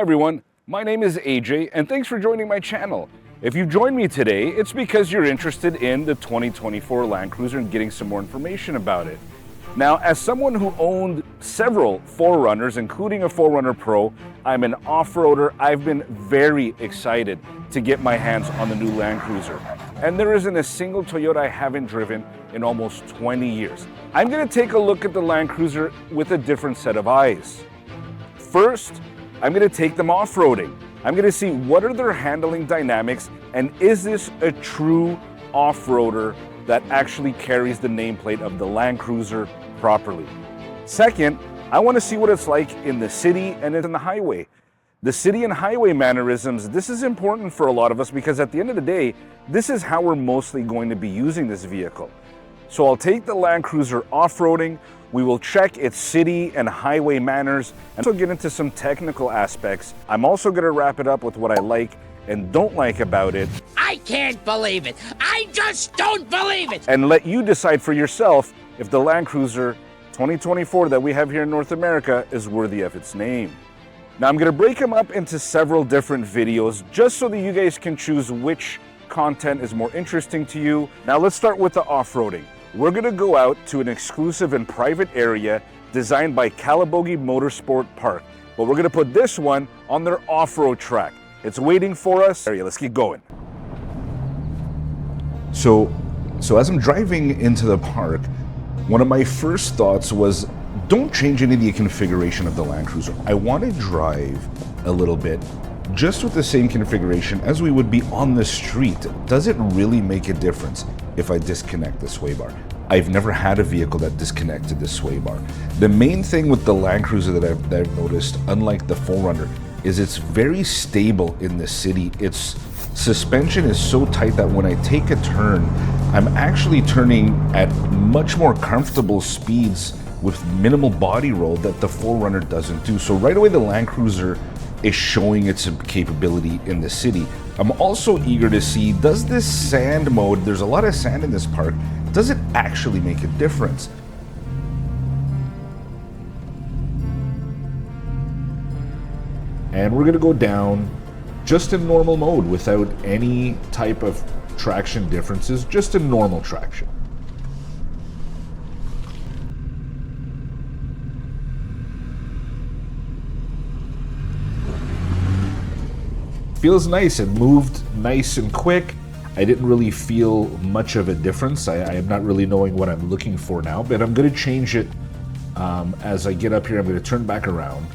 Hi everyone, my name is AJ and thanks for joining my channel. If you've joined me today, it's because you're interested in the 2024 Landcruiser and getting some more information about it. Now, as someone who owned several 4Runners, including a 4Runner Pro, I'm an off-roader. I've been very excited to get my hands on the new Landcruiser. And there isn't a single Toyota I haven't driven in almost 20 years. I'm going to take a look at the Landcruiser with a different set of eyes. First, I'm going to take them off-roading. I'm going to see what are their handling dynamics and is this a true off-roader that actually carries the nameplate of the Landcruiser properly. Second, I want to see what it's like in the city and in the highway. The city and highway mannerisms, this is important for a lot of us because at the end of the day, this is how we're mostly going to be using this vehicle. So I'll take the Landcruiser off-roading, we will check its city and highway manners, and also get into some technical aspects. I'm also going to wrap it up with what I like and don't like about it. I can't believe it. I just don't believe it. And let you decide for yourself if the Landcruiser 2024 that we have here in North America is worthy of its name. Now I'm going to break them up into several different videos just so that you guys can choose which content is more interesting to you. Now let's start with the off-roading. We're going to go out to an exclusive and private area designed by Calabogie Motorsport Park. But we're going to put this one on their off-road track. It's waiting for us. Let's get going. So as I'm driving into the park, one of my first thoughts was, don't change any of the configuration of the Landcruiser. I want to drive a little bit just with the same configuration as we would be on the street. Does it really make a difference if I disconnect the sway bar? I've never had a vehicle that disconnected the sway bar. The main thing with the Landcruiser that I've noticed, unlike the 4Runner, is it's very stable in the city. Its suspension is so tight that when I take a turn, I'm actually turning at much more comfortable speeds with minimal body roll that the 4Runner doesn't do. So right away the Landcruiser is showing its capability in the city. I'm also eager to see, does this sand mode, there's a lot of sand in this park, does it actually make a difference? And we're gonna go down just in normal mode without any type of traction differences, just in normal traction. Feels nice. It moved nice and quick. I didn't really feel much of a difference. I am not really knowing what I'm looking for now, but I'm going to change it as I get up here. I'm going to turn back around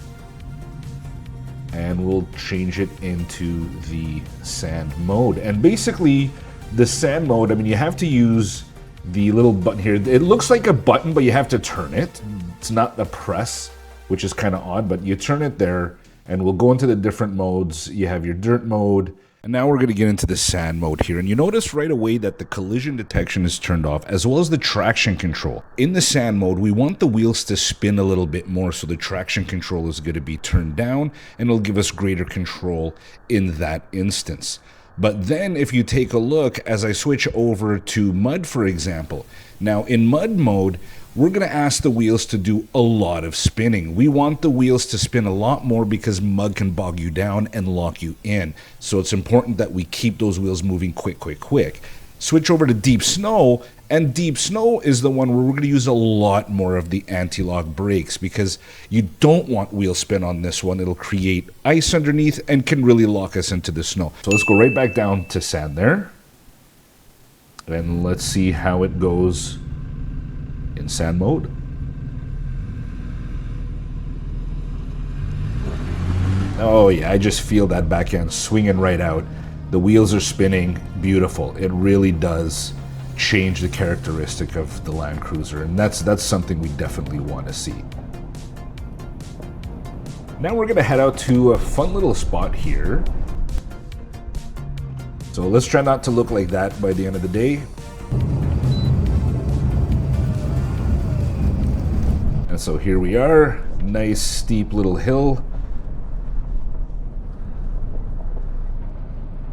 and we'll change it into the sand mode. And basically the sand mode, I mean, you have to use the little button here. It looks like a button, but you have to turn it. It's not the press, which is kind of odd, but you turn it there and we'll go into the different modes. You have your dirt mode, and now we're going to get into the sand mode here. And you notice right away that the collision detection is turned off, as well as the traction control. In the sand mode, we want the wheels to spin a little bit more, so the traction control is going to be turned down, and it'll give us greater control in that instance. But then if you take a look, as I switch over to mud, for example, now in mud mode, we're going to ask the wheels to do a lot of spinning. We want the wheels to spin a lot more because mud can bog you down and lock you in. So it's important that we keep those wheels moving quick. Switch over to deep snow, and deep snow is the one where we're going to use a lot more of the anti-lock brakes because you don't want wheel spin on this one. It'll create ice underneath and can really lock us into the snow. So let's go right back down to sand there. And let's see how it goes in sand mode. Oh yeah, I just feel that back end swinging right out. The wheels are spinning, beautiful. It really does change the characteristic of the Landcruiser, and that's something we definitely want to see. Now we're gonna head out to a fun little spot here. So let's try not to look like that by the end of the day. And so here we are, nice steep little hill.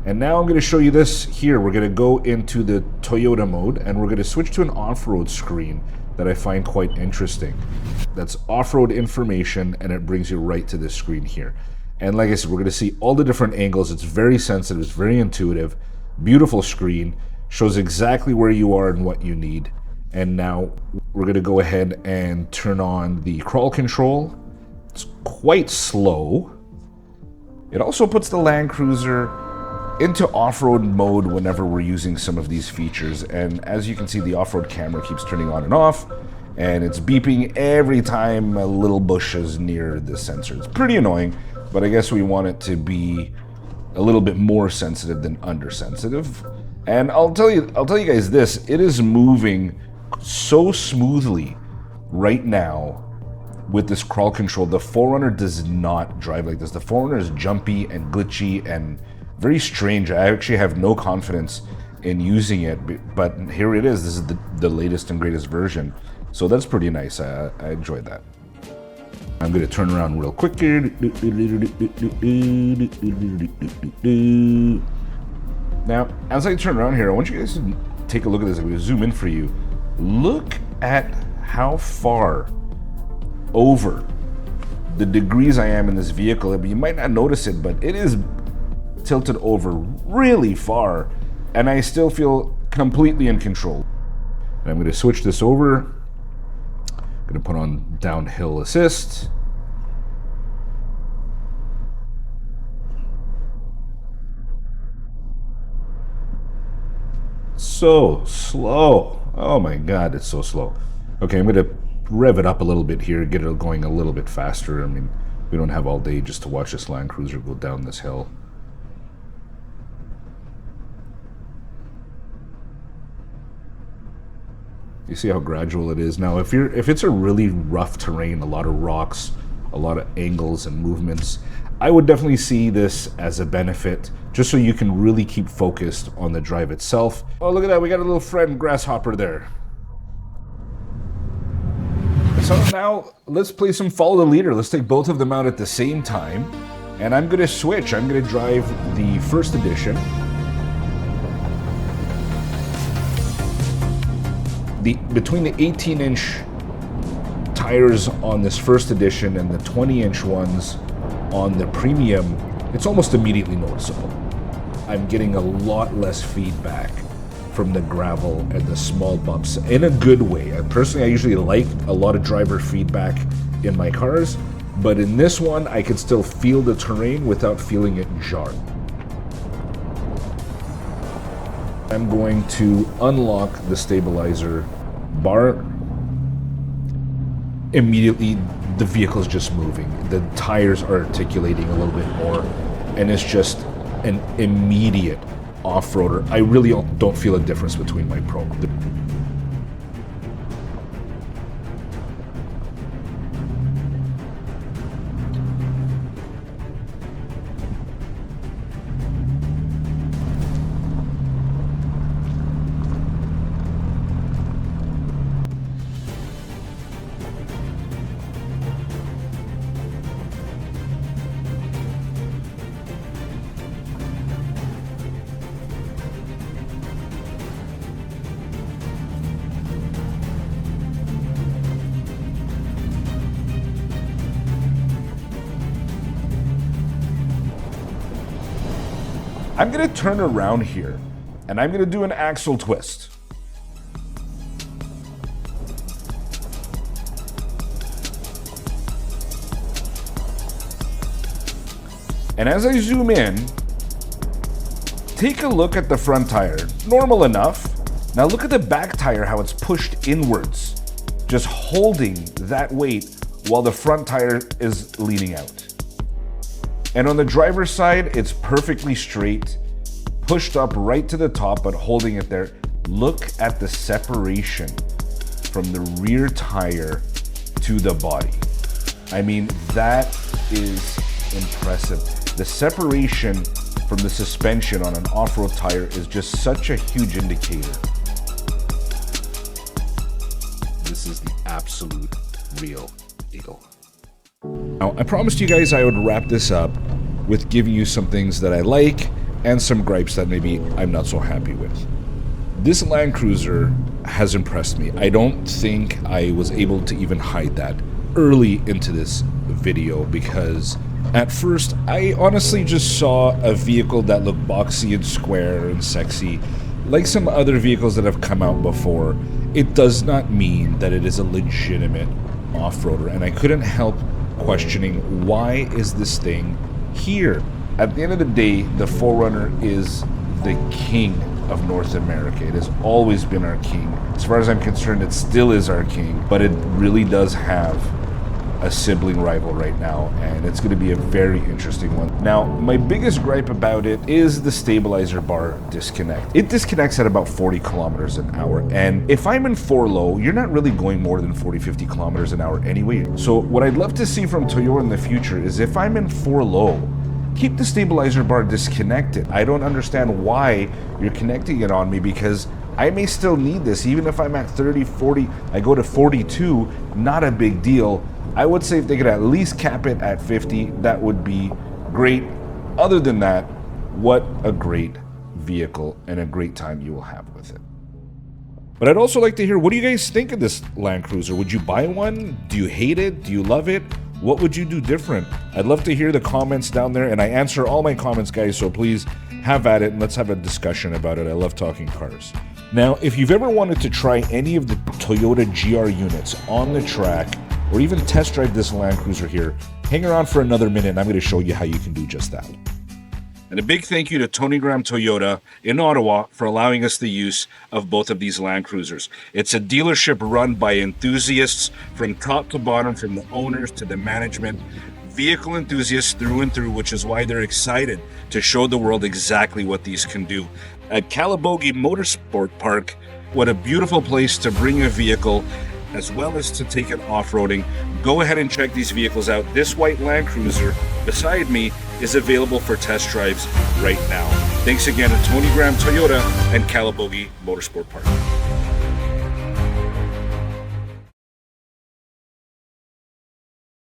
And now I'm going to show you this here. We're going to go into the Toyota mode and we're going to switch to an off-road screen that I find quite interesting. That's off-road information and it brings you right to this screen here. And like I said, we're going to see all the different angles. It's very sensitive, it's very intuitive, beautiful screen, shows exactly where you are and what you need. And now we're going to go ahead and turn on the crawl control. It's quite slow. It also puts the Landcruiser into off-road mode whenever we're using some of these features. And as you can see, the off-road camera keeps turning on and off, and it's beeping every time a little bush is near the sensor. It's pretty annoying, but I guess we want it to be a little bit more sensitive than undersensitive. And I'll tell you guys this, it is moving so smoothly right now with this crawl control. The 4Runner does not drive like this. The 4Runner is jumpy and glitchy and very strange. I actually have no confidence in using it, but here it is. This is the latest and greatest version. So that's pretty nice. I enjoyed that. I'm going to turn around real quick here. Now, as I turn around here, I want you guys to take a look at this. I'm going to zoom in for you. Look at how far over the degrees I am in this vehicle. You might not notice it, but it is tilted over really far, and I still feel completely in control. And I'm going to switch this over. I'm going to put on downhill assist. So slow. Oh my god, it's so slow. Okay, I'm going to rev it up a little bit here, get it going a little bit faster. I mean, we don't have all day just to watch this Landcruiser go down this hill. You see how gradual it is? Now, if it's a really rough terrain, a lot of rocks, a lot of angles and movements, I would definitely see this as a benefit, just so you can really keep focused on the drive itself. Oh, look at that, we got a little friend grasshopper there. So now, let's play some Follow the Leader. Let's take both of them out at the same time. And I'm gonna switch. I'm gonna drive the first edition. Between the 18-inch tires on this first edition and the 20-inch ones on the premium, it's almost immediately noticeable. I'm getting a lot less feedback from the gravel and the small bumps in a good way. Personally, I usually like a lot of driver feedback in my cars, but in this one, I can still feel the terrain without feeling it jarred. I'm going to unlock the stabilizer bar. Immediately, the vehicle's just moving. The tires are articulating a little bit more, and it's just an immediate off-roader. I really don't feel a difference between my Pro. I'm gonna turn around here, and I'm gonna do an Axel Twist. And as I zoom in, take a look at the front tire. Normal enough. Now look at the back tire, how it's pushed inwards, just holding that weight while the front tire is leaning out. And on the driver's side, it's perfectly straight, pushed up right to the top, but holding it there. Look at the separation from the rear tire to the body. I mean, that is impressive. The separation from the suspension on an off-road tire is just such a huge indicator. This is the absolute real deal. Now, I promised you guys I would wrap this up with giving you some things that I like and some gripes that maybe I'm not so happy with. This Landcruiser has impressed me. I don't think I was able to even hide that early into this video because At first, I honestly just saw a vehicle that looked boxy and square and sexy, like some other vehicles that have come out before. It does not mean that it is a legitimate off-roader, and I couldn't help questioning, why is this thing here? At the end of the day, the 4Runner is the king of North America. It has always been our king. As far as I'm concerned, it still is our king, but it really does have a sibling rival right now, and it's going to be a very interesting one. Now, my biggest gripe about it is the stabilizer bar disconnect. It disconnects at about 40 kilometers an hour, and if I'm in 4 low, you're not really going more than 40-50 kilometers an hour anyway. So what I'd love to see from Toyota in the future is, if I'm in 4 low, keep the stabilizer bar disconnected. I don't understand why you're connecting it on me, because I may still need this. Even if I'm at 30, 40, I go to 42, not a big deal. I would say if they could at least cap it at 50, that would be great. Other than that, what a great vehicle and a great time you will have with it. But I'd also like to hear, what do you guys think of this Landcruiser? Would you buy one? Do you hate it? Do you love it? What would you do different? I'd love to hear the comments down there, and I answer all my comments, guys, so please have at it and let's have a discussion about it. I love talking cars. Now, if you've ever wanted to try any of the Toyota GR units on the track, or even test drive this Landcruiser here, hang around for another minute and I'm going to show you how you can do just that. And a big thank you to Tony Graham Toyota in Ottawa for allowing us the use of both of these Landcruisers. It's a dealership run by enthusiasts from top to bottom, from the owners to the management. Vehicle enthusiasts through and through, which is why they're excited to show the world exactly what these can do. At Calabogie Motorsport Park, what a beautiful place to bring a vehicle as well as to take it off-roading. Go ahead and check these vehicles out. This white Landcruiser beside me is available for test drives right now. Thanks again to Tony Graham Toyota and Calabogie Motorsport Park.